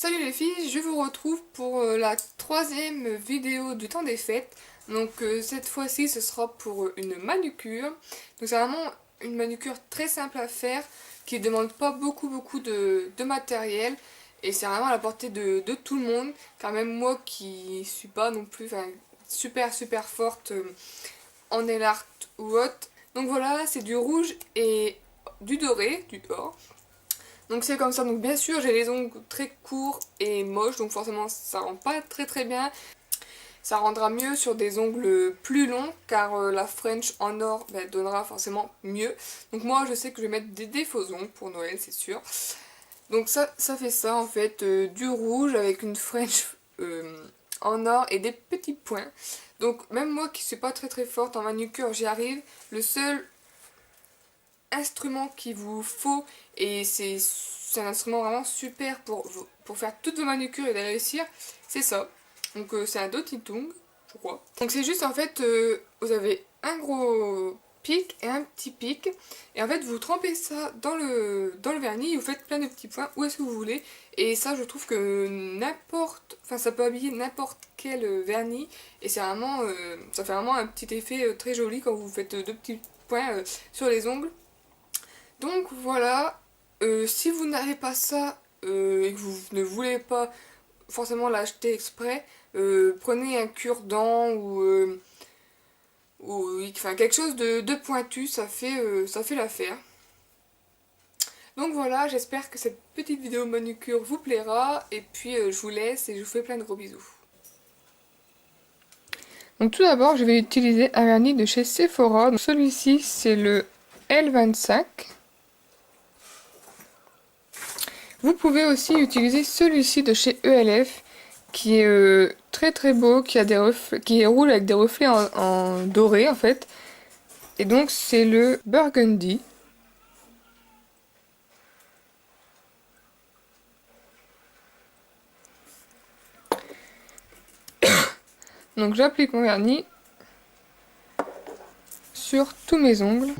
Salut les filles, je vous retrouve pour la troisième vidéo du temps des fêtes. Donc cette fois-ci ce sera pour une manucure. Donc c'est vraiment une manucure très simple à faire qui ne demande pas beaucoup de matériel. Et c'est vraiment à la portée de tout le monde. Car même moi qui suis pas non plus super forte en nail art ou autre. Donc voilà, c'est du rouge et du doré, du or. Donc c'est comme ça, donc bien sûr j'ai les ongles très courts et moches, donc forcément ça rend pas très bien. Ça rendra mieux sur des ongles plus longs car la French en or donnera forcément mieux. Donc moi je sais que je vais mettre des faux ongles pour Noël, c'est sûr. Donc ça fait ça en fait, du rouge avec une French en or et des petits points. Donc même moi qui suis pas très forte en manucure, j'y arrive. Le seul instrument qu'il vous faut, et c'est un instrument vraiment super pour faire toutes vos manucures et les réussir, c'est ça. Donc c'est un Dotitung, je crois. Donc c'est juste en fait, vous avez un gros pic et un petit pic, et en fait vous trempez ça dans le vernis et vous faites plein de petits points où est-ce que vous voulez. Et ça je trouve que ça peut habiller n'importe quel vernis, et c'est vraiment, ça fait vraiment un petit effet très joli quand vous faites deux petits points sur les ongles. Donc voilà, si vous n'avez pas ça et que vous ne voulez pas forcément l'acheter exprès, prenez un cure-dent ou enfin, quelque chose de pointu, ça fait l'affaire. Donc voilà, j'espère que cette petite vidéo manucure vous plaira et puis je vous laisse et je vous fais plein de gros bisous. Donc tout d'abord, je vais utiliser un vernis de chez Sephora. Celui-ci, c'est le L25. Vous pouvez aussi utiliser celui-ci de chez ELF qui est très beau, qui est rouge avec des reflets en doré en fait. Et donc c'est le Burgundy. Donc j'applique mon vernis sur tous mes ongles.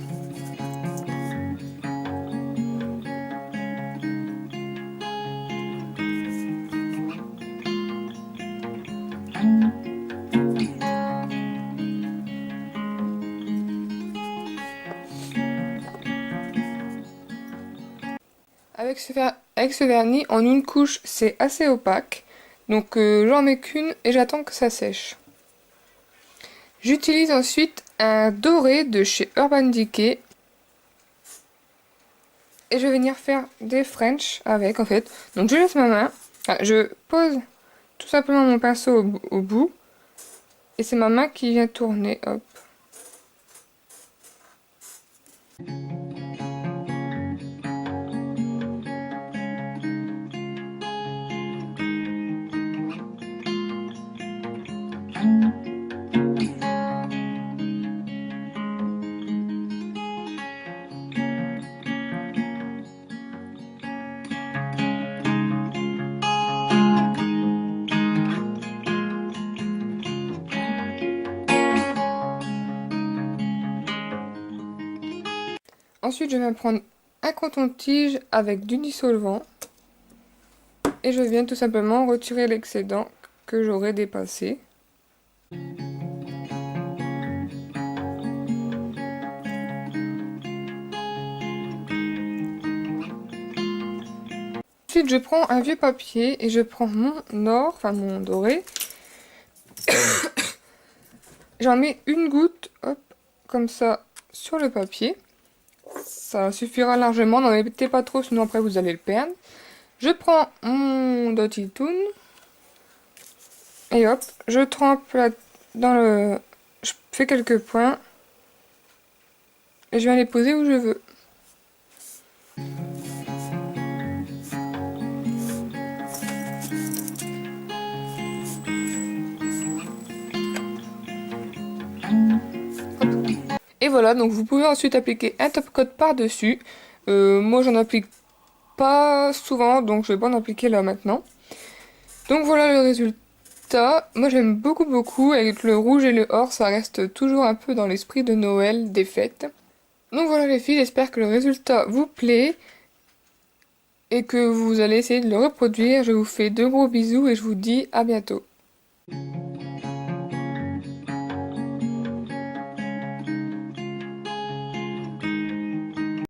Avec ce vernis, en une couche, c'est assez opaque. Donc j'en mets qu'une et j'attends que ça sèche. J'utilise ensuite un doré de chez Urban Decay. Et je vais venir faire des French avec en fait. Donc je laisse ma main, je pose tout simplement mon pinceau au bout. Et c'est ma main qui vient tourner, hop. Ensuite, je vais prendre un coton-tige avec du dissolvant. Et je viens tout simplement retirer l'excédent que j'aurais dépassé. Ensuite, je prends un vieux papier et je prends mon or, enfin mon doré. J'en mets une goutte, hop, comme ça, sur le papier. Ça suffira largement, n'en mettez pas trop, sinon après vous allez le perdre. Je prends mon Dotitung et hop, je trempe là dans le... Je fais quelques points et je viens les poser où je veux. Et voilà, donc vous pouvez ensuite appliquer un top coat par-dessus. Moi j'en applique pas souvent, donc je vais pas en appliquer là maintenant. Donc voilà le résultat. Moi j'aime beaucoup, avec le rouge et le or, ça reste toujours un peu dans l'esprit de Noël, des fêtes. Donc voilà les filles, j'espère que le résultat vous plaît. et que vous allez essayer de le reproduire. Je vous fais de gros bisous et je vous dis à bientôt.